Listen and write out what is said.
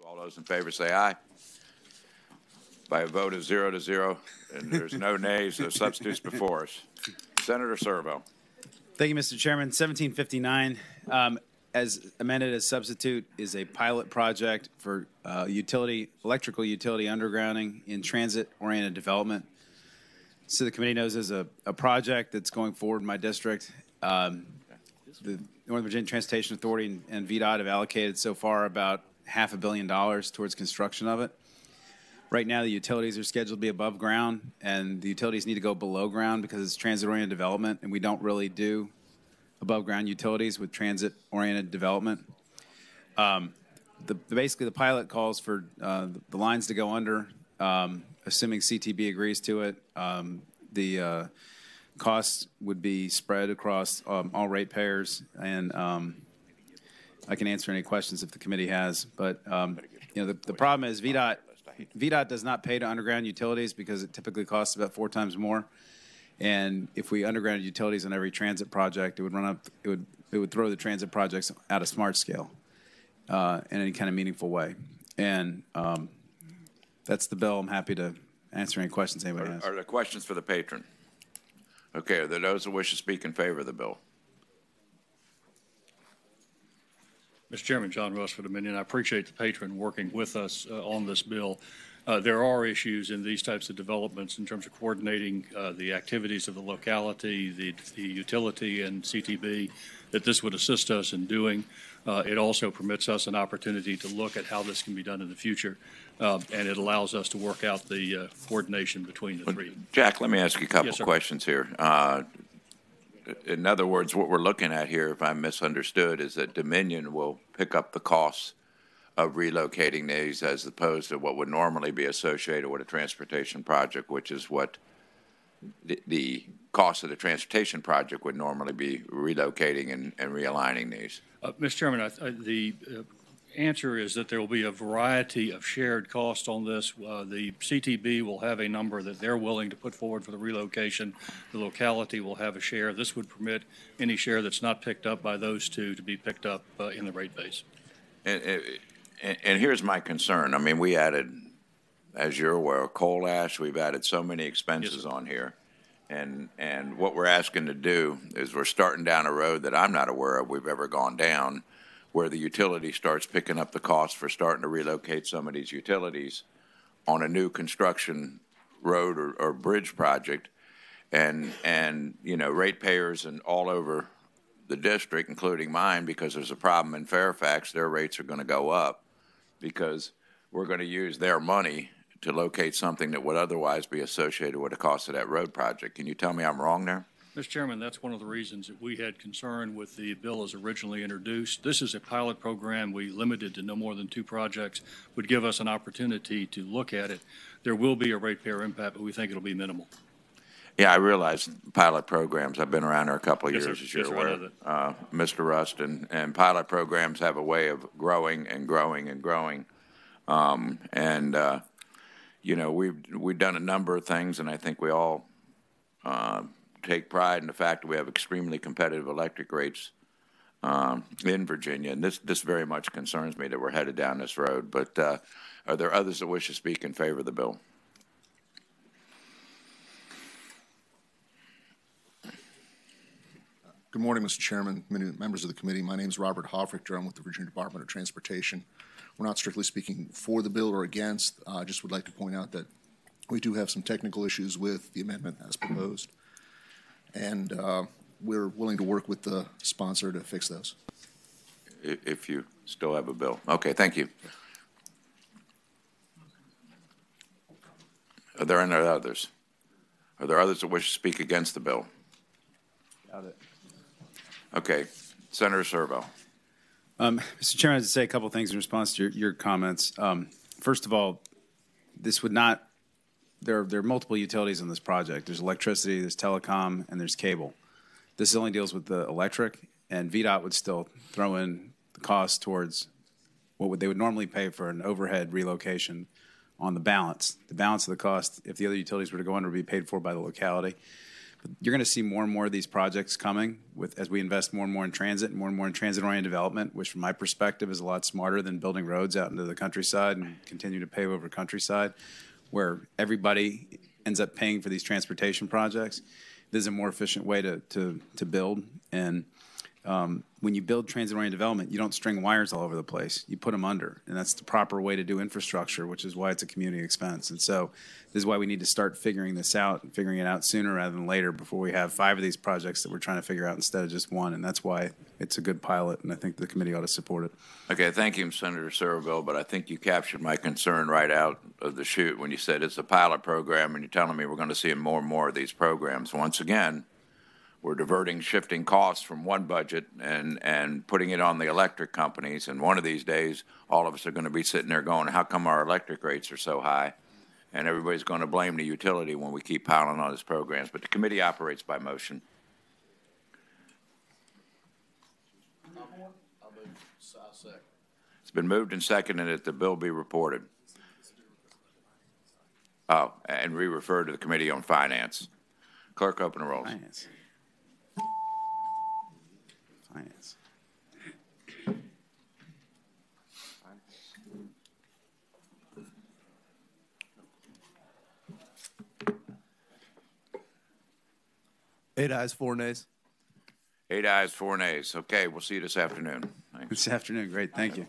All those in favor say aye. By a vote of 0-0, and there's no nays, no substitutes before us. Senator Surovell. Thank you, Mr. Chairman. 1759, as amended as substitute, is a pilot project for electrical utility undergrounding in transit-oriented development. So the committee knows there's a project that's going forward in my district. The Northern Virginia Transportation Authority and VDOT have allocated so far about $500 million towards construction of it. Right now, the utilities are scheduled to be above ground, and the utilities need to go below ground because it's transit-oriented development, and we don't really do above-ground utilities with transit-oriented development. Basically, the pilot calls for the lines to go under, assuming CTB agrees to it. The costs would be spread across all ratepayers, and I can answer any questions if the committee has. But the problem is VDOT does not pay to underground utilities because it typically costs about 4 times more. And if we underground utilities on every transit project, it would throw the transit projects out of smart scale in any kind of meaningful way. And that's the bill. I'm happy to answer any questions anybody has. Are there questions for the patron? Okay, are there those who wish to speak in favor of the bill? Mr. Chairman, John Russ for Dominion. I appreciate the patron working with us on this bill. There are issues in these types of developments in terms of coordinating the activities of the locality, the utility, and CTB that this would assist us in doing. It also permits us an opportunity to look at how this can be done in the future, and it allows us to work out the coordination between the three. Jack, let me ask you a couple questions here. In other words, what we're looking at here, if I misunderstood, is that Dominion will pick up the costs of relocating these as opposed to what would normally be associated with a transportation project, which is what the cost of the transportation project would normally be relocating and realigning these. Mr. Chairman, the answer is that there will be a variety of shared costs on this. The CTB will have a number that they're willing to put forward for the relocation. The locality will have a share. This would permit any share that's not picked up by those two to be picked up in the rate base. And here's my concern. I mean, we added, as you're aware, coal ash. We've added so many expenses on here. And what we're asking to do is we're starting down a road that I'm not aware of we've ever gone down, where the utility starts picking up the cost for starting to relocate some of these utilities on a new construction road or bridge project. And ratepayers and all over the district, including mine, because there's a problem in Fairfax, their rates are going to go up because we're going to use their money to locate something that would otherwise be associated with the cost of that road project. Can you tell me I'm wrong there? Mr. Chairman, that's one of the reasons that we had concern with the bill as originally introduced. This is a pilot program. We limited to no more than 2 projects, would give us an opportunity to look at it. There will be a ratepayer impact, but we think it'll be minimal. Yeah, I realize pilot programs. I've been around there a couple of years, as you're aware, Mr. Rust, and pilot programs have a way of growing and growing and growing. We've done a number of things, and I think we all take pride in the fact that we have extremely competitive electric rates in Virginia, and this very much concerns me that we're headed down this road. But are there others that wish to speak in favor of the bill? Good morning, Mr. Chairman, members of the committee. My name is Robert Hofrichter. I'm with the Virginia Department of Transportation. We're not strictly speaking for the bill or against. I just would like to point out that we do have some technical issues with the amendment as proposed, and we're willing to work with the sponsor to fix those. If you still have a bill. Okay, thank you. Are there any others? Are there others that wish to speak against the bill? Got it. Okay, Senator Surovell. Mr. Chairman, I'd say a couple of things in response to your comments. First of all, this would not. There are multiple utilities on this project. There's electricity, there's telecom, and there's cable. This only deals with the electric, and VDOT would still throw in the cost towards what they would normally pay for an overhead relocation on the balance. The balance of the cost, if the other utilities were to go under, would be paid for by the locality. You're going to see more and more of these projects coming as we invest more and more in transit and more in transit-oriented development, which from my perspective is a lot smarter than building roads out into the countryside and continue to pave over countryside, where everybody ends up paying for these transportation projects. This is a more efficient way to build. And when you build transit-oriented development, you don't string wires all over the place. You put them under, and that's the proper way to do infrastructure, which is why it's a community expense. And so this is why we need to start figuring this out and figuring it out sooner rather than later before we have 5 of these projects that we're trying to figure out instead of just 1. And that's why it's a good pilot, and I think the committee ought to support it. Okay, thank you, Senator Surovell, but I think you captured my concern right out of the chute when you said it's a pilot program and you're telling me we're going to see more and more of these programs. Once again, we're shifting costs from one budget and putting it on the electric companies. And one of these days, all of us are going to be sitting there going, how come our electric rates are so high? And everybody's going to blame the utility when we keep piling on these programs. But the committee operates by motion. It's been moved and seconded that the bill be reported. Oh, and re-referred to the Committee on Finance. Clerk, open the rolls. Finance. Finance. Eight ayes, 4 nays. 8 ayes, 4 nays. Okay, we'll see you this afternoon. Thanks. This afternoon. Great. Thank you.